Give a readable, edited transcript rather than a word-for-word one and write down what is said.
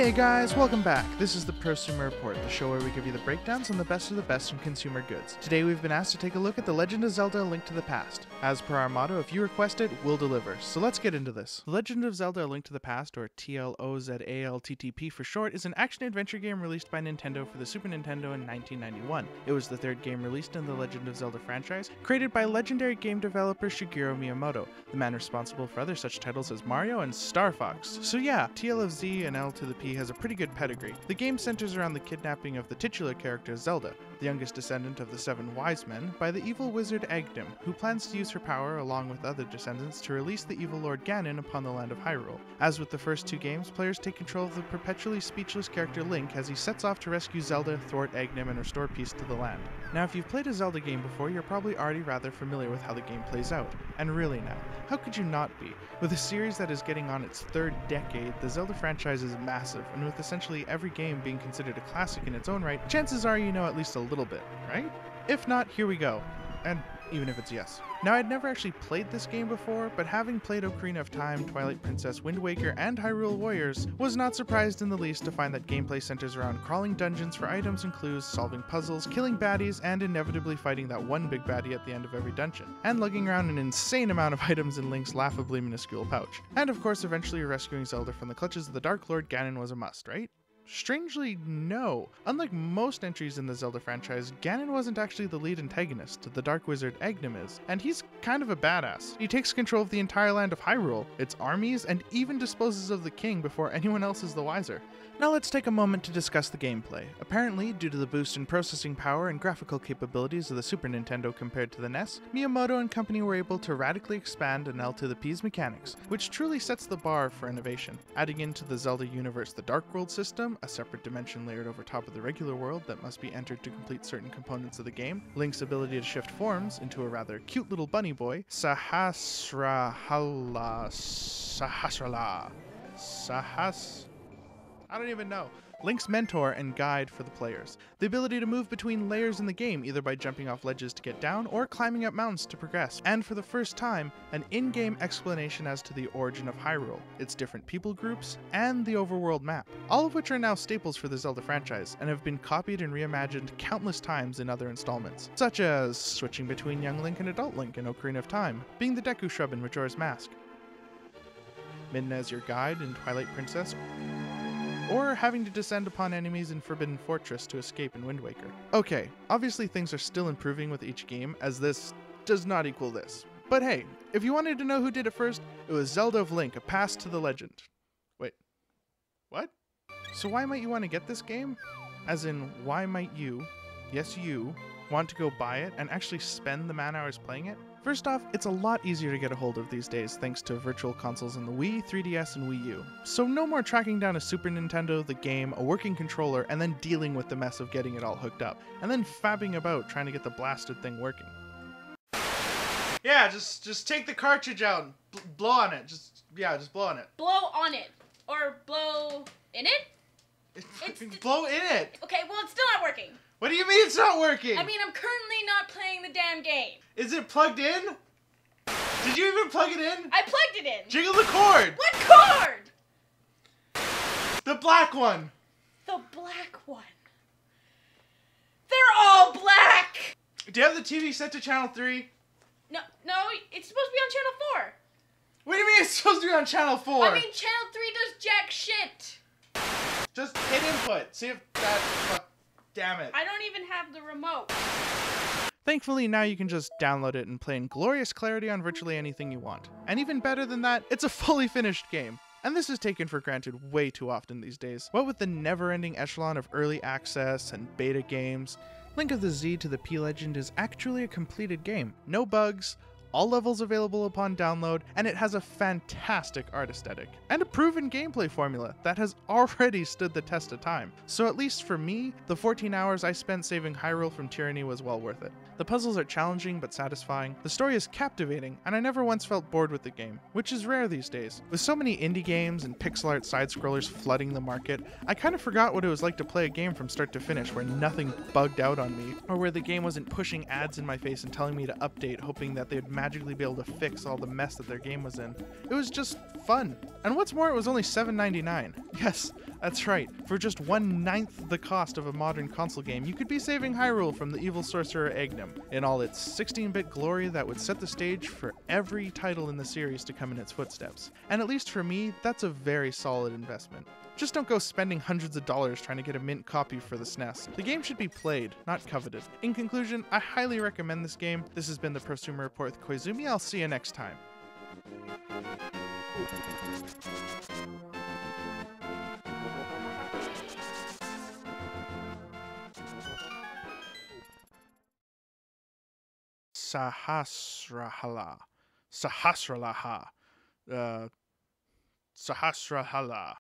Hey guys, welcome back. This is the ProSumer Report, the show where we give you the breakdowns on the best of the best in consumer goods. Today we've been asked to take a look at The Legend of Zelda: A Link to the Past. As per our motto, if you request it, we'll deliver. So let's get into this. The Legend of Zelda: A Link to the Past, or TLOZALTTP for short, is an action-adventure game released by Nintendo for the Super Nintendo in 1991. It was the third game released in the Legend of Zelda franchise, created by legendary game developer Shigeru Miyamoto, the man responsible for other such titles as Mario and Star Fox. So yeah, TLOZ and L to the P has a pretty good pedigree. The game centers around the kidnapping of the titular character Zelda, the youngest descendant of the Seven Wise Men, by the evil wizard Agdim, who plans to use her power along with other descendants to release the evil Lord Ganon upon the land of Hyrule. As with the first two games, players take control of the perpetually speechless character Link as he sets off to rescue Zelda, thwart Agdim, and restore peace to the land. Now, if you've played a Zelda game before, you're probably already rather familiar with how the game plays out. And really now, how could you not be? With a series that is getting on its third decade, the Zelda franchise is massive, and with essentially every game being considered a classic in its own right, chances are you know at least a little bit, right? If not, here we go. And even if it's yes. Now, I'd never actually played this game before, but having played Ocarina of Time, Twilight Princess, Wind Waker, and Hyrule Warriors, was not surprised in the least to find that gameplay centers around crawling dungeons for items and clues, solving puzzles, killing baddies, and inevitably fighting that one big baddie at the end of every dungeon, and lugging around an insane amount of items in Link's laughably minuscule pouch. And of course, eventually rescuing Zelda from the clutches of the Dark Lord Ganon was a must, right? Strangely, no. Unlike most entries in the Zelda franchise, Ganon wasn't actually the lead antagonist, the Dark Wizard Agdim is, and he's kind of a badass. He takes control of the entire land of Hyrule, its armies, and even disposes of the king before anyone else is the wiser. Now let's take a moment to discuss the gameplay. Apparently, due to the boost in processing power and graphical capabilities of the Super Nintendo compared to the NES, Miyamoto and company were able to radically expand an L to the P's mechanics, which truly sets the bar for innovation. Adding into the Zelda universe the Dark World system, a separate dimension layered over top of the regular world that must be entered to complete certain components of the game, Link's ability to shift forms into a rather cute little bunny boy, I don't even know. Link's mentor and guide for the players. The ability to move between layers in the game, either by jumping off ledges to get down or climbing up mountains to progress. And for the first time, an in-game explanation as to the origin of Hyrule, its different people groups, and the overworld map. All of which are now staples for the Zelda franchise, and have been copied and reimagined countless times in other installments, such as switching between young Link and adult Link in Ocarina of Time, being the Deku Shrub in Majora's Mask, Midna as your guide in Twilight Princess, or having to descend upon enemies in Forbidden Fortress to escape in Wind Waker. Okay, obviously things are still improving with each game, as this does not equal this. But hey, if you wanted to know who did it first, it was Zelda of Link, A Path to the Legend. Wait, what? So why might you want to get this game? As in, why might you, yes you, want to go buy it and actually spend the man-hours playing it? First off, it's a lot easier to get a hold of these days thanks to virtual consoles in the Wii, 3DS, and Wii U. So no more tracking down a Super Nintendo, the game, a working controller, and then dealing with the mess of getting it all hooked up, and then fabbing about trying to get the blasted thing working. Yeah, just take the cartridge out and blow on it. Just blow on it. Blow on it. Or blow in it? Blow in it! Okay, well, it's still not working. What do you mean it's not working? I mean, I'm currently not playing the damn game. Is it plugged in? Did you even plug it in? I plugged it in. Jiggle the cord! What cord? The black one. The black one. They're all black! Do you have the TV set to channel 3? No, it's supposed to be on channel 4. What do you mean it's supposed to be on channel 4? I mean, channel 3 does jack shit. Just hit input. See if that... Damn it. I don't even have the remote. Thankfully, now you can just download it and play in glorious clarity on virtually anything you want. And even better than that, it's a fully finished game. And this is taken for granted way too often these days. What with the never-ending echelon of early access and beta games, Link of the Z to the P Legend is actually a completed game. No bugs, all levels available upon download, and it has a fantastic art aesthetic, and a proven gameplay formula that has already stood the test of time. So at least for me, the 14 hours I spent saving Hyrule from tyranny was well worth it. The puzzles are challenging but satisfying, the story is captivating, and I never once felt bored with the game, which is rare these days. With so many indie games and pixel art side-scrollers flooding the market, I kind of forgot what it was like to play a game from start to finish where nothing bugged out on me, or where the game wasn't pushing ads in my face and telling me to update, hoping that they'd magically be able to fix all the mess that their game was in. It was just fun. And what's more, it was only $7.99. Yes, that's right. For just 1/9 the cost of a modern console game, you could be saving Hyrule from the evil sorcerer Agnum in all its 16-bit glory that would set the stage for every title in the series to come in its footsteps. And at least for me, that's a very solid investment. Just don't go spending hundreds of dollars trying to get a mint copy for the SNES. The game should be played, not coveted. In conclusion, I highly recommend this game. This has been the Prosumer Report with Koyzumie. I'll see you next time. Sahasrahala. Sahasralaha. Sahasrahala.